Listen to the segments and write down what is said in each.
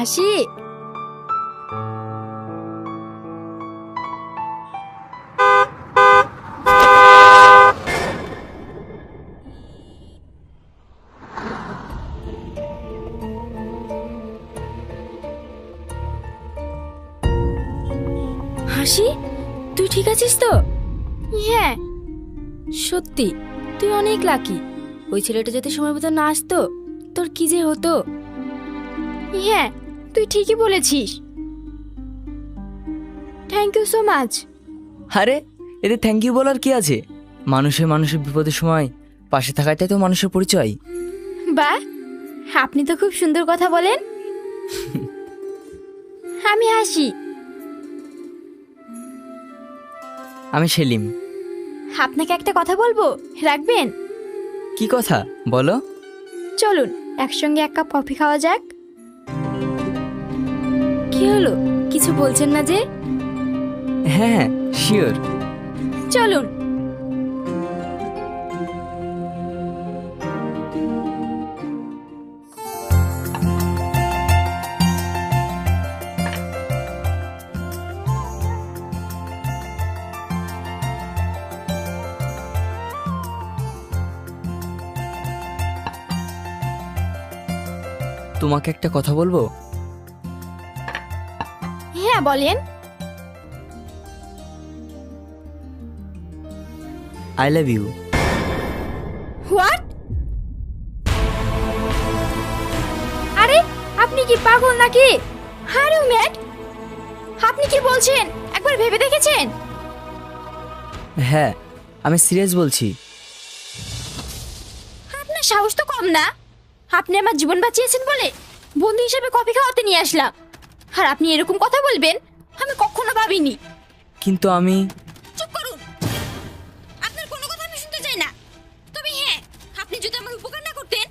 হাসি, হাসি, তুই ঠিক আছিস তো? হ্যাঁ। সত্যি তুই অনেক লাকি। ওই ছেলেটা যদি সময় মতো না আসতো তোর কি যে হতো। হ্যাঁ, তুই ঠিকই বলেছিস। Thank you so much. আরে এতে থ্যাংক ইউ বলার কি আছে? মানুষের বিপদের সময় পাশে থাকাটাই তো মানুষের পরিচয়। বাহ, আপনি তো খুব সুন্দর কথা বলেন। আমি হাসি। আমি সেলিম। আপনাকে একটা কথা বলবো, রাখবেন? কি কথা বলো? চলুন একসঙ্গে এক কাপ কফি খাওয়া যাক। কি হলো, কিছু বলছেন না যে? হ্যাঁ শিওর। চলুন। তোমাকে একটা কথা বলবো? হ্যাঁ বলেন। I love you. হোয়াট? আরে আপনি কি পাগল নাকি? আরে ম্যাড, আপনি কি বলছেন একবার ভেবে দেখেছেন? হ্যাঁ আমি সিরিয়াস বলছি। আপনার সাহস তো কম না। আপনি আমার জীবন বাঁচিয়েছেন বলে বন্ধু হিসেবে কফি খাওয়াতে নিয়ে আসলাম, আর আপনি এরকম কথা বলবেন আমি কখনো ভাবিনি। কিন্তু আমি। চুপ করুন, আপনার কোনো কথা আমি শুনতে চাই না। তবে হ্যাঁ, আপনি যদি আমার উপকার না করতেন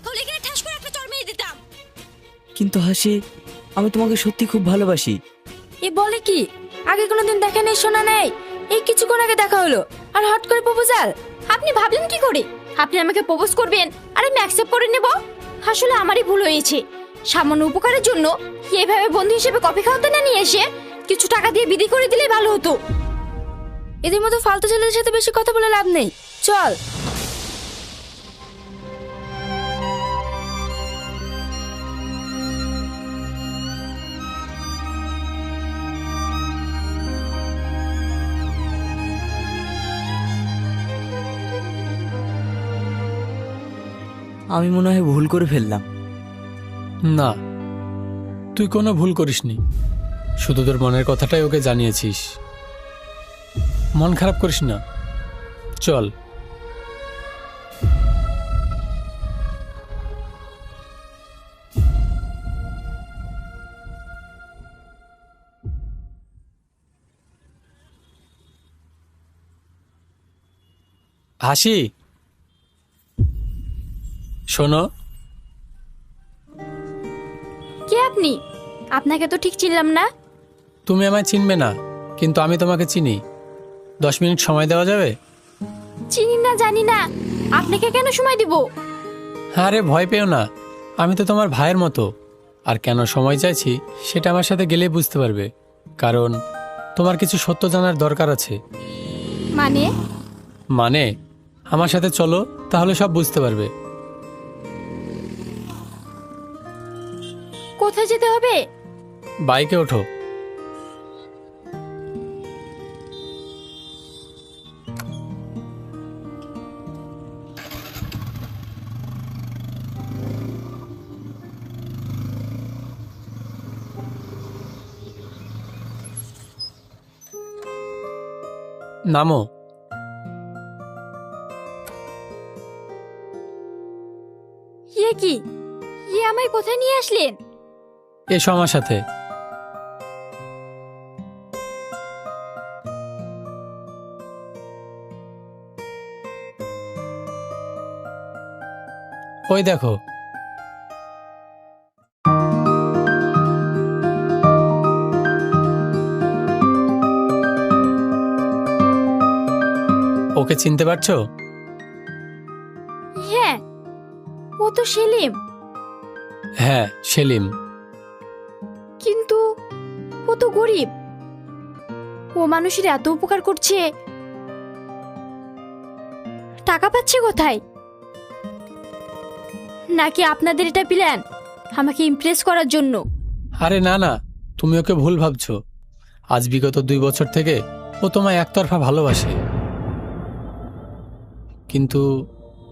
তাহলে এখানে ঠাস করে একটা চড় মেরে দিতাম। কিন্তু হাসি, আমি তোমাকে সত্যি খুব ভালোবাসি। এ বলে কি? আগে কোনোদিন দেখা নেই, শোনা নেই, এই কিছুক্ষণ আগে দেখা হলো আর হট করে প্রপোজাল। আপনি ভাবলেন কি করে আপনি আমাকে প্রপোজ করবেন আর আমি অ্যাকসেপ্ট করে নেব? আসলে আমারই ভুল হয়েছে। সামান্য উপকারের জন্য এইভাবে বন্ধু হিসেবে কফি খাওয়াতে না নিয়ে এসে কিছু টাকা দিয়ে বিদি করে দিলেই ভালো হতো। এদের মতো ফালতু ছেলেদের সাথে বেশি কথা বলে লাভ নেই, চল। আমি মনে হয় ভুল করে ফেললাম। না, তুই কোনো ভুল করিসনি। শুধু তোর মনের কথাটাই ওকে জানিয়েছিস। মন খারাপ করিস না, চল। হাসি, শোনো। কে আপনি? আপনাকে তো ঠিক চিনলাম না। তুমি আমায় চিনবে না, কিন্তু আমি তোমাকে চিনি। 10 মিনিট সময় দেওয়া যাবে? চিনি না, জানি না, আপনাকে কেন সময় দিব? আরে ভয় পেও না, আমি তো তোমার ভাইয়ের মতো। আর কেন সময় চাইছি সেটা আমার সাথে গেলেই বুঝতে পারবে। কারণ তোমার কিছু সত্য জানার দরকার আছে। মানে? মানে আমার সাথে চলো, তাহলে সব বুঝতে পারবে। কোথায় যেতে হবে? বাইকে ওঠো। নামো। ইয়ে কি? ইয়ে আমায় কোথায় নিয়ে আসলেন? এসো আমার সাথে। ওই দেখো। ওকে চিনতে পারছো? হ্যাঁ, ও তো সেলিম। হ্যাঁ, সেলিম। কিন্তু ও তো গরিব, ও মানুষের এত উপকার করছে, টাকা পাচ্ছে কোথায়? নাকি আপনাদের এটা প্ল্যান আমাকে ইমপ্রেস করার জন্য? আরে না না, তুমি ওকে ভুল ভাবছো। আজ বিগত 2 বছর থেকে ও তোমায় একতরফা ভালোবাসে, কিন্তু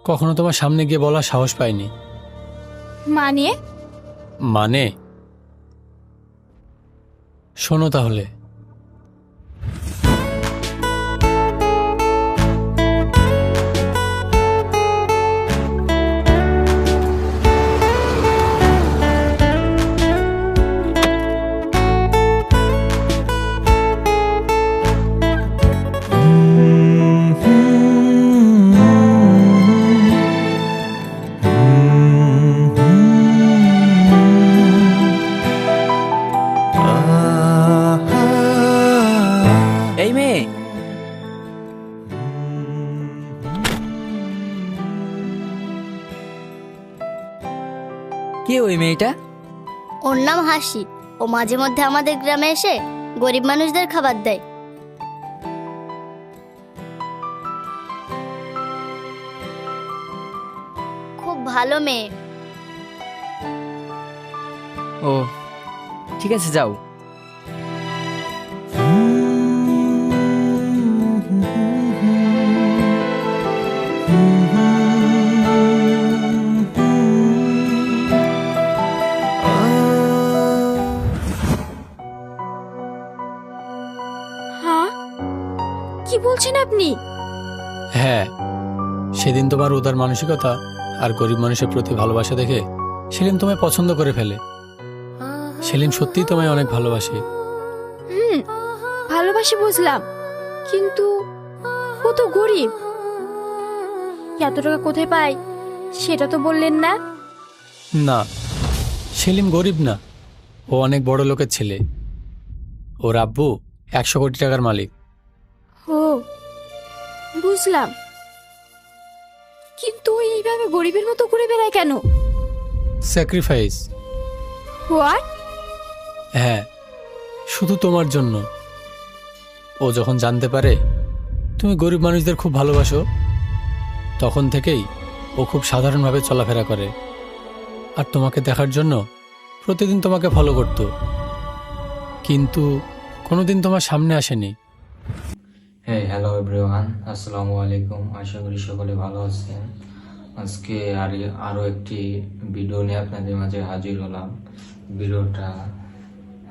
কখনো তোমার সামনে গিয়ে বলার সাহস পায়নি। মানে? মানে শোনো তাহলে। এই মেয়ে, কে ওই মেয়েটা? ওর নাম হাসি। ও মাঝে মধ্যে আমাদের গ্রামে এসে গরিব মানুষদের খাবার দেয়। খুব ভালো মেয়ে। ও ঠিক আছে, যাও। হ্যাঁ, কি বলছেন আপনি? হ্যাঁ, সেদিন তোমার উদার মানসিকতা আর গরিব মানুষের প্রতি ভালোবাসা দেখে সেলিম তোমায় পছন্দ করে ফেলে। সেলিম সত্যিই তোমায় অনেক ভালোবাসে। ভালোবাসি বুঝলাম, কিন্তু ও তো গরিব, এত টাকা কোথায় পায় সেটা তো বললেন না। না, সেলিম গরিব না, ও অনেক বড় লোকের ছেলে। ওর আব্বু 100 কোটি টাকার মালিক। ও বুঝলাম, কিন্তু ও এইভাবে গরিবের মতো ঘুরে বেড়ায় কেন? স্যাক্রিফাইস। হোয়াট? হ্যাঁ, শুধু তোমার জন্য। ও যখন জানতে পারে তুমি গরিব মানুষদের খুব ভালোবাসো, তখন থেকেই ও খুব সাধারণভাবে চলাফেরা করে, আর তোমাকে দেখার জন্য প্রতিদিন তোমাকে ফলো করত, কিন্তু কোনোদিন তোমার সামনে আসেনি। হ্যালো এভরিওয়ান, আসসালামু আলাইকুম। আশা করি সকলে ভালো আছেন। আজকে আরও একটি ভিডিও নিয়ে আপনাদের মাঝে হাজির হলাম। ভিডিওটা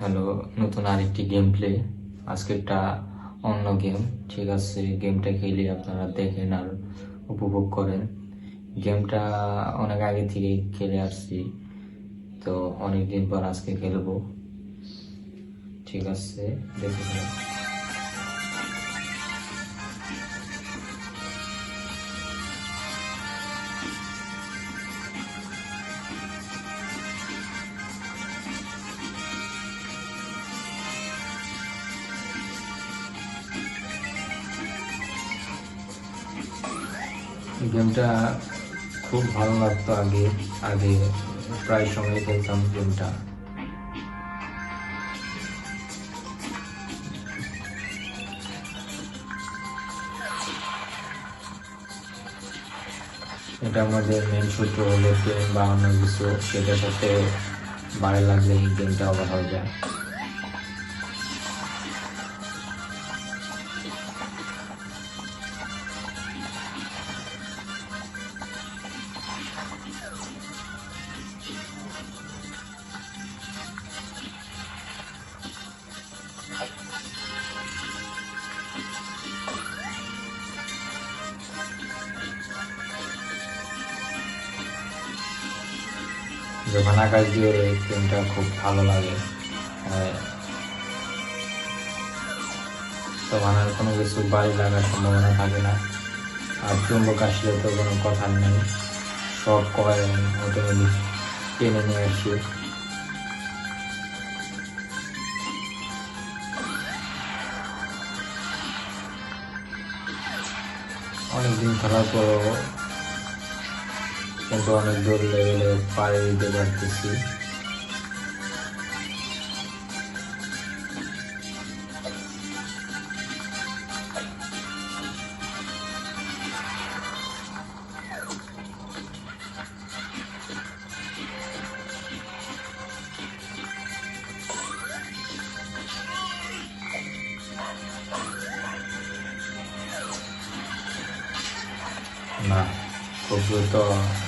হলো নতুন আরেকটি গেম প্লে। আজকেরটা অন্য গেম, ঠিক আছে? গেমটা খেলে আপনারা দেখেন আর উপভোগ করেন। গেমটা অনেক আগে থেকে খেলে আসছি, তো অনেক দিন পর আজকে খেলবো, ঠিক আছে? দেখে নেন। গেমটা খুব ভালো লাগতো আগে আগে প্রায় সময় খেলতাম গেমটা। এটা আমাদের মেন সূত্র হলো ট্রেন বা অন্য কিছু, সেটার সাথে বাড়ে লাগলে গেমটা ওভার হয়ে যায়। যখন আকাশ দিয়ে গেমটা খুব ভালো লাগে, তখন আর কোনো কিছু বাড়ি লাগার সম্ভাবনা থাকে না। আর চুম্বক আসলে তো কোনো কথা নেই, সব কয়েন অটোমেটিক টেনে নিয়ে আসি। অনেকদিন খেলার পরও কিন্তু অনেক দূর লেভেলে পাড়ি দিতে পারতেছি। না, খুব দ্রুত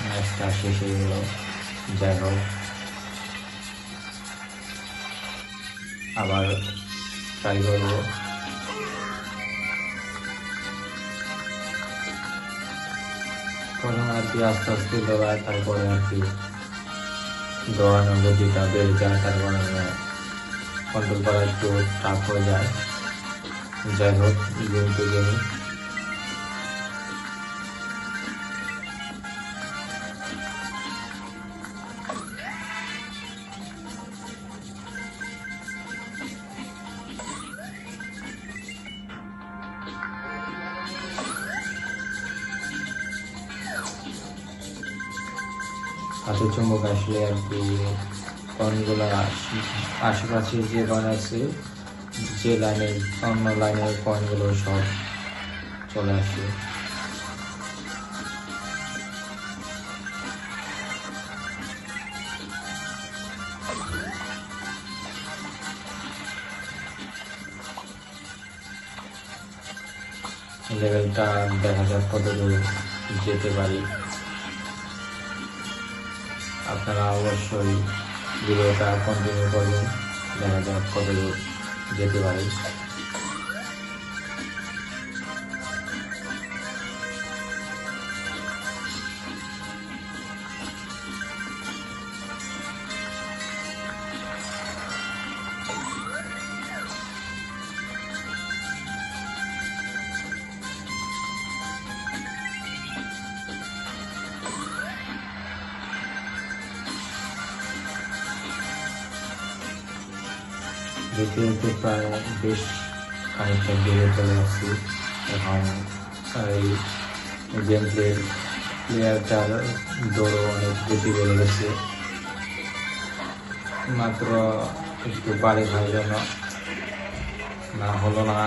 ম্যাচটা শেষ হয়ে গেল। যাই হোক, আবার ট্রাই করবো। প্রথমে আর কি আস্তে আস্তে দৌড়ায়, তারপরে আর কি দৌড়ানোর গতিটা বেড়ে যায়, তার কারণে কন্ট্রোল করা একটু টাফ হয়ে যায়। যাই হোক, গেম টু গেম। হাতের চুম্বক আসলে আর কি কয়েনগুলো আশেপাশে যে কয়েন আছে, যে লাইনের অন্য লাইনের কয়েনগুলো সব চলে আসে। লেভেলটা দেখা যাক কত দূর যেতে পারি। আপনারা অবশ্যই ভিডিওটা কন্টিনিউ করবেন, দেখা যাক কত দূর যেতে পারি। দেখতে দেখতে প্রায় বেশ খানিকটা দূরে চলে আসছি। এখন এই গেম প্লেয়ারটার দৌড়ও অনেক বেশি বেড়ে গেছে। মাত্র একটু বাড়ি খাওয়ার জন্য না হলো না,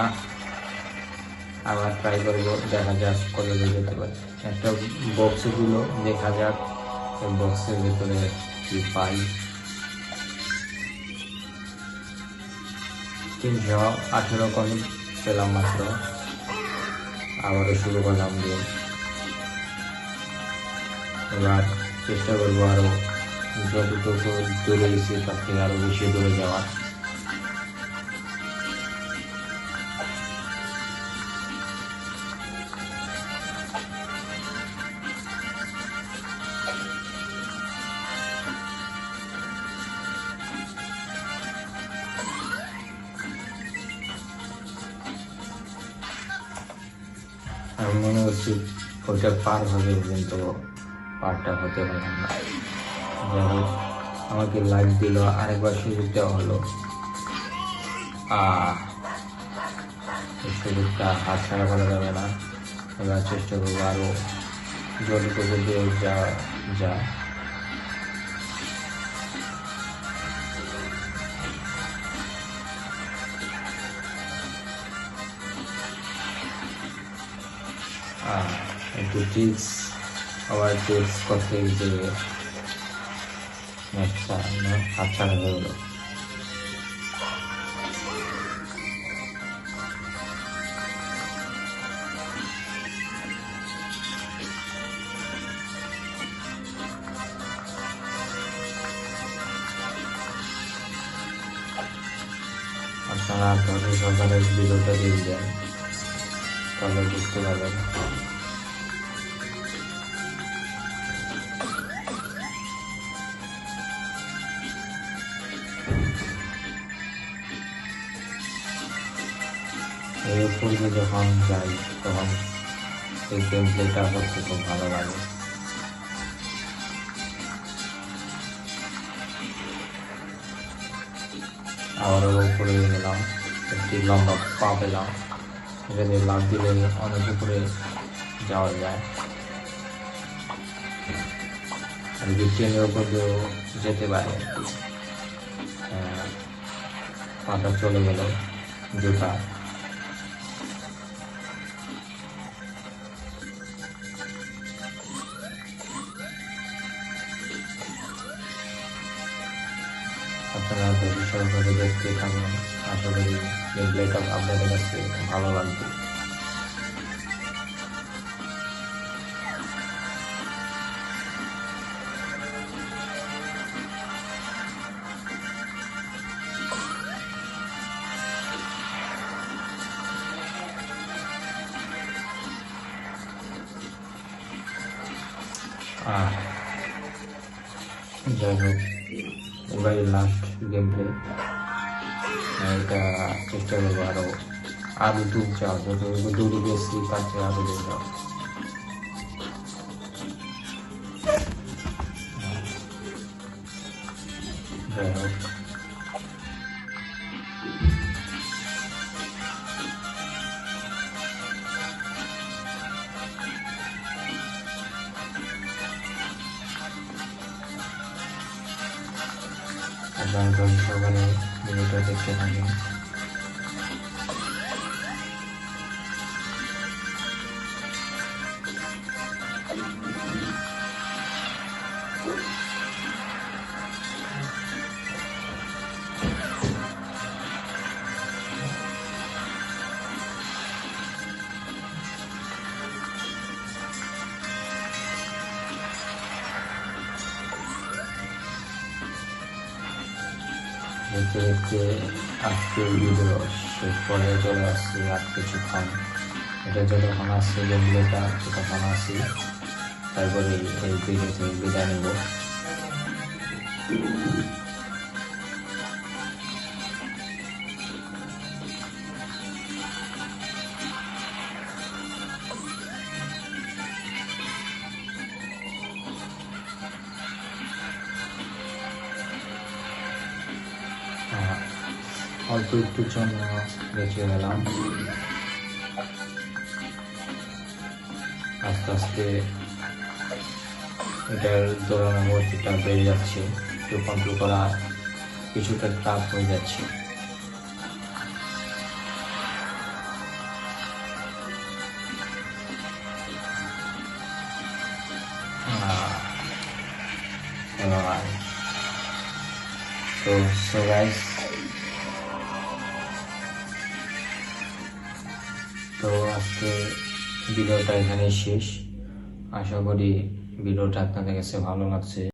আবার ট্রাই করবো, দেখা যাক কত দূর যেতে পারে। একটা বক্সে দিল, দেখা যাক বক্সের ভিতরে কি পাই। 318 কয়েন পেলাম মাত্র। আবারও শুরু করলাম গেম। এবার চেষ্টা করবো আরো যতটুকু দূরে গেছি তার থেকে আরো বেশি দূরে যাওয়ার। আমি মনে করছি ওইটা পার হবে, কিন্তু পারটা হতে পারলাম না। যাই হোক, আমাকে লাইক দিল, আরেকবার সুযোগ দেওয়া হলো। এই সুযোগটা হাত ছাড়া করা যাবে না। এবার চেষ্টা করবো আরো যতটুকু দিয়ে যাওয়া যায়। একটু টিপস, আবার টিপস করতে যে ম্যাচটা হাতছাড়া হয়ে গেল। আপনারা ধরে সরকারের ভিডিওটা দিয়ে দেন, তাহলে বুঝতে পারবেন। এই পূর্বে যখন যাই তখন এই গেম প্লেটা করতে খুব ভালো লাগে। আবারও উপরে গেলাম, একটি লম্বা পা পেলাম। এটা দিয়ে লাফ দিলে অনেক উপরে যাওয়া যায়, আর কি ট্রেনের উপর দিয়েও যেতে পারে। পাটা চলে গেল, জুতা। আপনারা ধৈর্য সহকারে দেখতে থাকুন, আশা করি গেম প্লেটা আপনাদের কাছে ভালো লাগবে। আর যাই হোক, এবারে লাস্ট গেম প্লে। এটা চেষ্টা করবো আরো দূর যাও, যত দূর বেশি তার চেয়ে আরো দূর যাও। যাই হোক, আপনারা ধৈর্য সহকারে ভিডিওটা দেখতে থাকেন। দেখতে দেখতে আজকের ভিডিও শেষ পর্যায়ে চলে আসছি। আর কিছুক্ষণ, এটা যতক্ষণ আসছে গেমগুলোটা ততক্ষণ আসি, তারপরে এই ভিডিও থেকে বিদায় নেব। অল্প একটুর জন্য বেঁচে গেলাম। আস্তে আস্তে এটার দৌড়ানোর গতিটা বেড়ে যাচ্ছে, একটু কন্ট্রোল করা কিছুটা টাফ হয়ে যাচ্ছে। So guys, তো আজকে ভিডিওটা এখানে শেষ। আশা করি ভিডিওটা আপনাদের কাছে ভালো লাগছে।